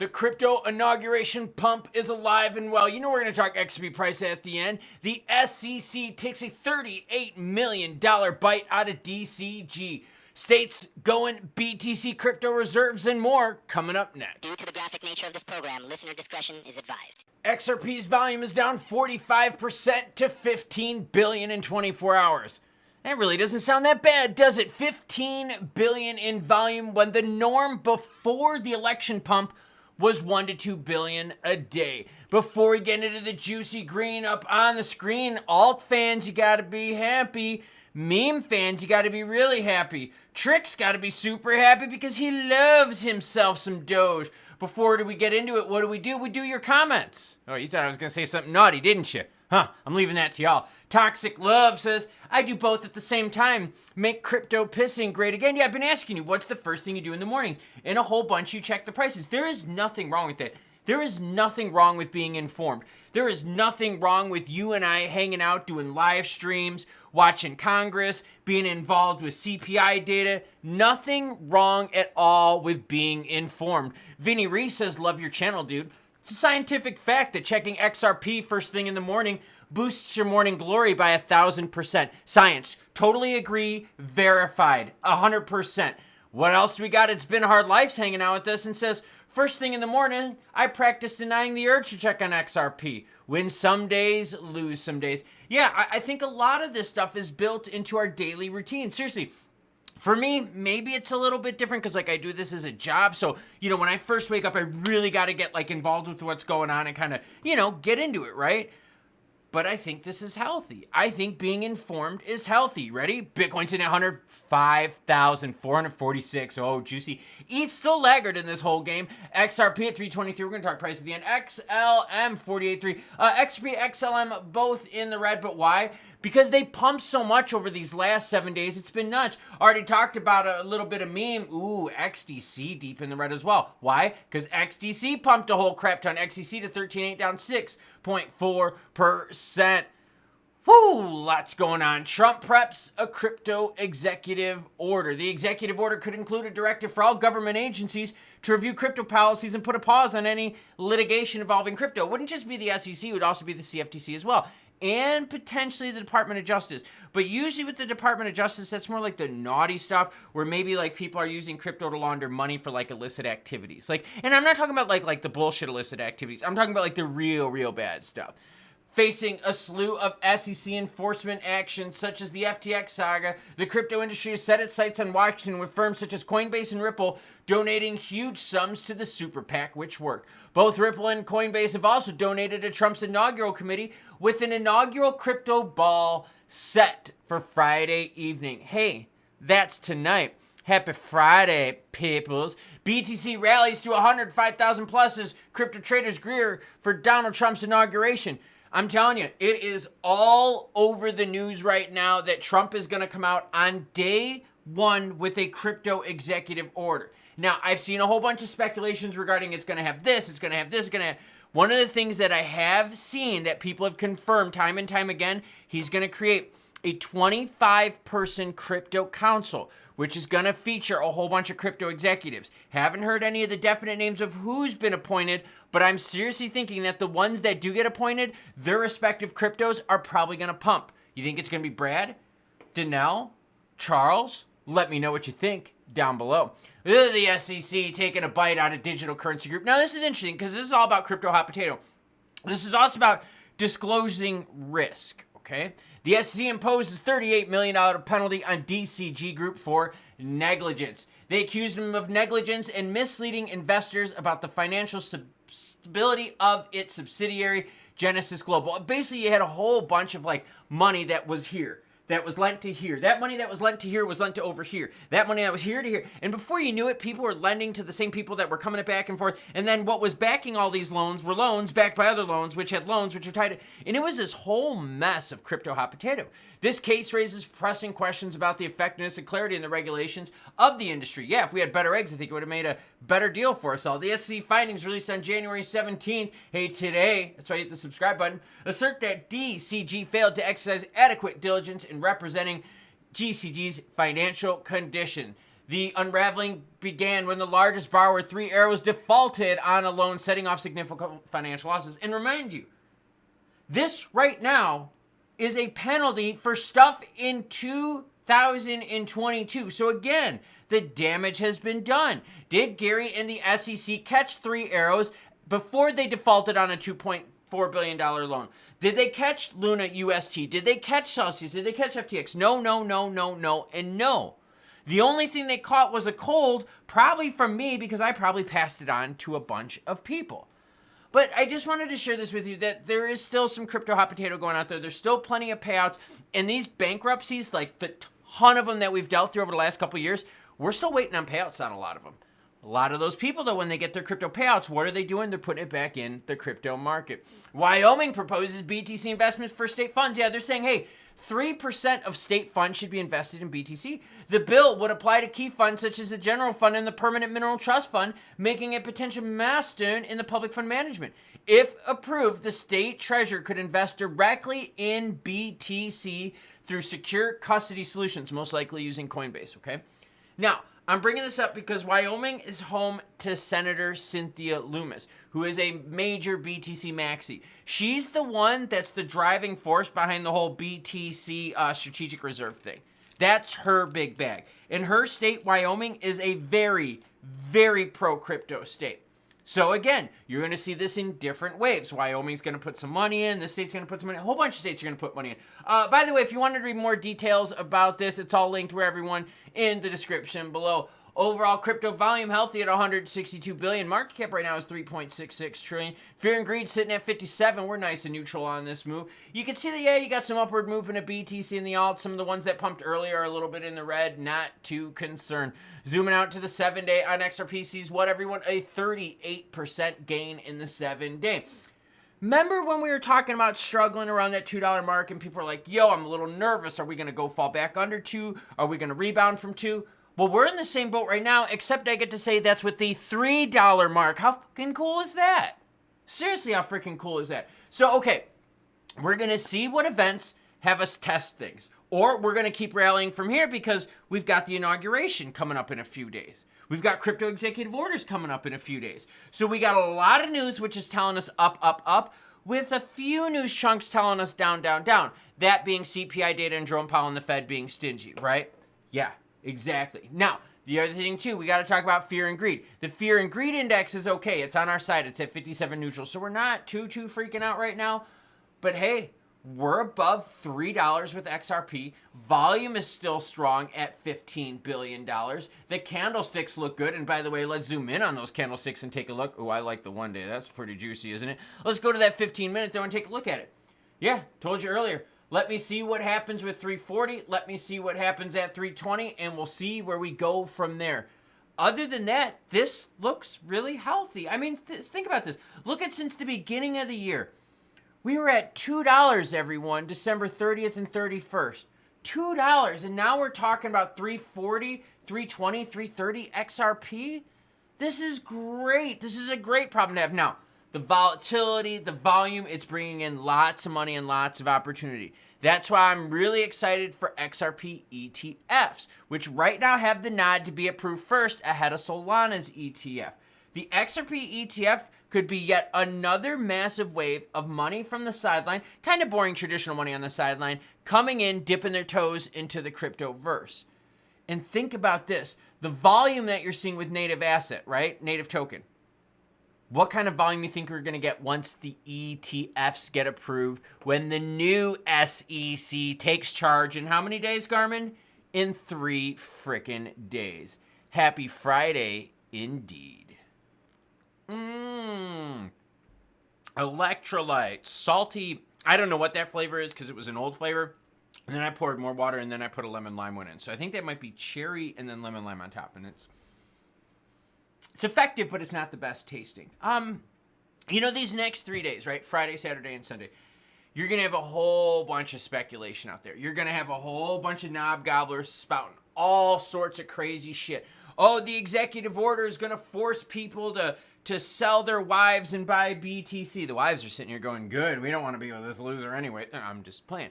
The crypto inauguration pump is alive and well. You know we're going to talk XRP price at the end. The SEC takes a $38 million bite out of DCG. States going BTC crypto reserves and more coming up next. Due to the graphic nature of this program, listener discretion is advised. XRP's volume is down 45% to 15 billion in 24 hours. That really doesn't sound that bad, does it? 15 billion in volume when the norm before the election pump was 1 to 2 billion a day. Before we get into the juicy green up on the screen, alt fans, you gotta be happy. Meme fans, you gotta be really happy. Trick's gotta be super happy because he loves himself some Doge. Before we get into it, what do? We do your comments. Oh, you thought I was gonna say something naughty, didn't you? Huh, I'm leaving that to y'all. Toxic Love says, I do both at the same time. Make crypto pissing great again. Yeah, I've been asking you, what's the first thing you do in the mornings? In a whole bunch, you check the prices. There is nothing wrong with that. There is nothing wrong with being informed. There is nothing wrong with you and I hanging out, doing live streams, watching Congress, being involved with CPI data. Nothing wrong at all with being informed. Vinny Reese says, love your channel, dude. It's a scientific fact that checking XRP first thing in the morning boosts your morning glory by 1,000%. Science. Totally agree. Verified. 100%. What else do we got? It's Been Hard Life's hanging out with us and says, first thing in the morning, I practice denying the urge to check on XRP. Win some days, lose some days. Yeah, I think a lot of this stuff is built into our daily routine. Seriously. For me, maybe it's a little bit different because, like, I do this as a job. So, you know, when I first wake up, I really got to get, like, involved with what's going on and kind of, you know, get into it, right? But I think this is healthy. I think being informed is healthy. Ready? Bitcoin's in 105,446. Oh, juicy. ETH's still laggard in this whole game. XRP at 323. We're going to talk price at the end. XLM 48.3. XRP, XLM both in the red. But why? Because they pumped so much over these last 7 days, it's been nuts. Already talked about a little bit of meme. Ooh, XDC deep in the red as well. Why? Because XDC pumped a whole crap ton. XDC to 13.8 down 6.4%. Woo, lots going on. Trump preps a crypto executive order. The executive order could include a directive for all government agencies to review crypto policies and put a pause on any litigation involving crypto. It wouldn't just be the SEC, it would also be the CFTC as well. And potentially the Department of Justice. But usually with the Department of Justice, that's more like the naughty stuff where maybe like people are using crypto to launder money for like illicit activities. Like, and I'm not talking about like the bullshit illicit activities. I'm talking about like the real bad stuff. Facing a slew of SEC enforcement actions such as the FTX saga, the crypto industry has set its sights on Washington with firms such as Coinbase and Ripple donating huge sums to the super PAC, which worked. Both Ripple and Coinbase have also donated to Trump's inaugural committee with an inaugural crypto ball set for Friday evening. Hey, that's tonight. Happy Friday, peoples. BTC rallies to 105,000 plus as crypto traders greer for Donald Trump's inauguration. I'm telling you, it is all over the news right now that Trump is going to come out on day one with a crypto executive order. Now, I've seen a whole bunch of speculations regarding it's going to have this, it's going to have this, it's going to have... One of the things that I have seen that people have confirmed time and time again, he's going to create a 25-person crypto council, which is going to feature a whole bunch of crypto executives. Haven't heard any of the definite names of who's been appointed, but I'm seriously thinking that the ones that do get appointed, their respective cryptos are probably going to pump. You think it's going to be Brad? Danelle? Charles? Let me know what you think down below. The SEC taking a bite out of Digital Currency Group. Now, this is interesting because this is all about crypto hot potato. This is also about disclosing risk, okay? The SEC imposes $38 million penalty on DCG Group for negligence. They accused him of negligence and misleading investors about the financial stability of its subsidiary, Genesis Global. Basically, you had a whole bunch of like money that was here, that was lent to here. That money that was lent to here was lent to over here. That money that was here to here. And before you knew it, people were lending to the same people that were coming it back and forth. And then what was backing all these loans were loans backed by other loans, which had loans, which were tied to... And it was this whole mess of crypto hot potato. This case raises pressing questions about the effectiveness and clarity in the regulations of the industry. Yeah, if we had better eggs, I think it would have made a better deal for us all. The SEC findings released on January 17th. Hey, today, that's why you hit the subscribe button, assert that DCG failed to exercise adequate diligence in representing GCG's financial condition. The unraveling began when the largest borrower, Three Arrows, defaulted on a loan, setting off significant financial losses. And remind you, this right now is a penalty for stuff in 2022. So again, the damage has been done. Did Gary and the SEC catch Three Arrows before they defaulted on a $2.4 billion loan? Did they catch Luna UST? Did they catch Celsius? Did they catch FTX? No, and no. The only thing they caught was a cold, probably from me, because I probably passed it on to a bunch of people. But I just wanted to share this with you, that there is still some crypto hot potato going out there. There's still plenty of payouts. And these bankruptcies, like the ton of them that we've dealt through over the last couple of years, we're still waiting on payouts on a lot of them. A lot of those people, though, when they get their crypto payouts, what are they doing? They're putting it back in the crypto market. Wyoming proposes BTC investments for state funds. Yeah, they're saying, hey, 3% of state funds should be invested in BTC. The bill would apply to key funds such as the general fund and the permanent mineral trust fund, making a potential milestone in the public fund management. If approved, the state treasurer could invest directly in BTC through secure custody solutions, most likely using Coinbase, okay? Now, I'm bringing this up because Wyoming is home to Senator Cynthia Lumens, who is a major BTC maxi. She's the one that's the driving force behind the whole BTC strategic reserve thing. That's her big bag. And her state, Wyoming, is a very, very pro-crypto state. So again, you're going to see this in different waves. Wyoming's going to put some money in. The state's going to put some money in. A whole bunch of states are going to put money in. By the way, if you wanted to read more details about this, it's all linked to everyone in the description below. Overall crypto volume healthy at 162 billion. Market cap right now is 3.66 trillion. Fear and greed sitting at 57. We're nice and neutral on this move. You can see that, yeah, you got some upward movement of BTC in the alt. Some of the ones that pumped earlier are a little bit in the red. Not too concerned. Zooming out to the 7-day on XRP sees what, everyone? A 38% gain in the 7-day. Remember when we were talking about struggling around that $2 mark and people were like, yo, I'm a little nervous. Are we going to go fall back under 2? Are we going to rebound from 2? Well, we're in the same boat right now, except I get to say that's with the $3 mark. How fucking cool is that? Seriously, how freaking cool is that? So, okay, we're going to see what events have us test things. Or we're going to keep rallying from here because we've got the inauguration coming up in a few days. We've got crypto executive orders coming up in a few days. So we got a lot of news which is telling us up, up, up, with a few news chunks telling us down, down, down. That being CPI data and Jerome Powell and the Fed being stingy, right? Yeah. Exactly. Now, the other thing, too, we got to talk about fear and greed. The fear and greed index is okay. It's on our side. It's at 57 neutral. So we're not too freaking out right now. But, hey, we're above $3 with XRP. Volume is still strong at $15 billion. The candlesticks look good. And, by the way, let's zoom in on those candlesticks and take a look. Oh, I like the 1 day. That's pretty juicy, isn't it? Let's go to that 15-minute, though, and take a look at it. Yeah, told you earlier. Let me see what happens with 340. Let me see what happens at 320, and we'll see where we go from there. Other than that, this looks really healthy. I mean, think about this. Look at since the beginning of the year. We were at $2, everyone, December 30th and 31st. $2, and now we're talking about 340, 320, 330 XRP. This is great. This is a great problem to have. Now, the volatility, the volume, it's bringing in lots of money and lots of opportunity. That's why I'm really excited for XRP ETFs, which right now have the nod to be approved first ahead of Solana's ETF. The XRP ETF could be yet another massive wave of money from the sideline, kind of boring traditional money on the sideline, coming in, dipping their toes into the crypto verse. And think about this, the volume that you're seeing with native asset, right? Native token. What kind of volume you think we're going to get once the ETFs get approved, when the new SEC takes charge in how many days, Garmin? In 3 frickin' days. Happy Friday, indeed. Electrolyte, salty. I don't know what that flavor is because it was an old flavor. And then I poured more water and then I put a lemon lime one in. So I think that might be cherry and then lemon lime on top. And it's effective, but it's not the best tasting. You know, these next 3 days, right? Friday, Saturday, and Sunday. You're going to have a whole bunch of speculation out there. You're going to have a whole bunch of knob gobblers spouting all sorts of crazy shit. Oh, the executive order is going to force people to sell their wives and buy BTC. The wives are sitting here going, good, we don't want to be with this loser anyway. I'm just playing.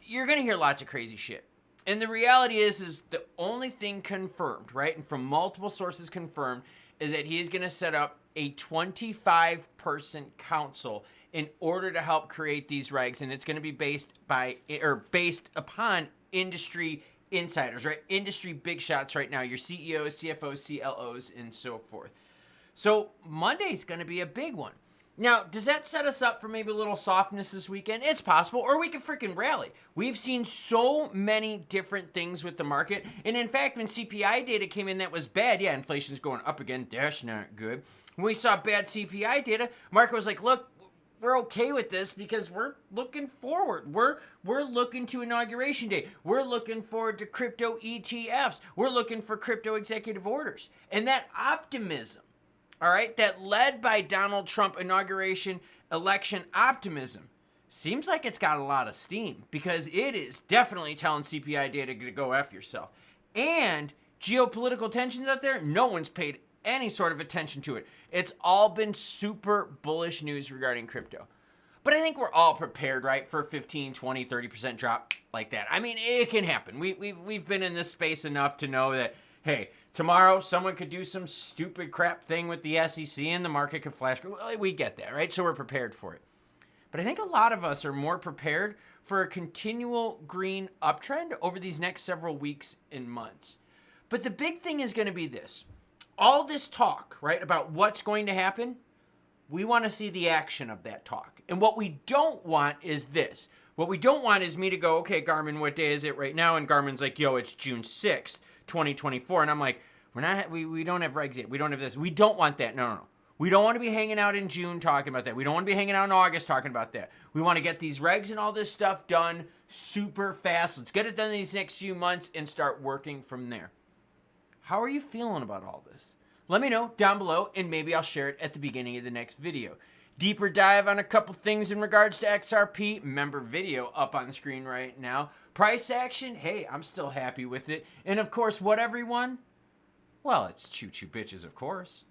You're going to hear lots of crazy shit. And the reality is the only thing confirmed, right, and from multiple sources confirmed, is that he is going to set up a 25-person council in order to help create these regs, and it's going to be based upon industry insiders, right? Industry big shots right now, your CEOs, CFOs, CLOs, and so forth. So Monday's going to be a big one. Now, does that set us up for maybe a little softness this weekend? It's possible, or we could freaking rally. We've seen so many different things with the market, and in fact, when CPI data came in that was bad, yeah, inflation's going up again, that's not good. When we saw bad CPI data, market was like, look, we're okay with this because we're looking forward. We're looking to Inauguration Day. We're looking forward to crypto ETFs. We're looking for crypto executive orders. And that optimism, all right, that led by Donald Trump inauguration election optimism seems like it's got a lot of steam because it is definitely telling CPI data to go F yourself. And geopolitical tensions out there, no one's paid any sort of attention to it. It's all been super bullish news regarding crypto. But I think we're all prepared, right, for 15, 20, 30% drop like that. I mean, it can happen. We've been in this space enough to know that, hey, tomorrow someone could do some stupid crap thing with the SEC and the market could flash. We get that, right? So we're prepared for it. But I think a lot of us are more prepared for a continual green uptrend over these next several weeks and months. But the big thing is going to be this. All this talk, right, about what's going to happen, we want to see the action of that talk. And what we don't want is this. What we don't want is me to go, okay, Garmin, what day is it right now? And Garmin's like, yo, it's June 6th, 2024. And I'm like, we don't have regs yet. We don't have this. We don't want that. No. We don't want to be hanging out in June talking about that. We don't want to be hanging out in August talking about that. We want to get these regs and all this stuff done super fast. Let's get it done in these next few months and start working from there. How are you feeling about all this? Let me know down below, and maybe I'll share it at the beginning of the next video. Deeper dive on a couple things in regards to XRP. Member video up on the screen right now. Price action, hey, I'm still happy with it. And of course, what everyone? Well, it's choo-choo bitches, of course.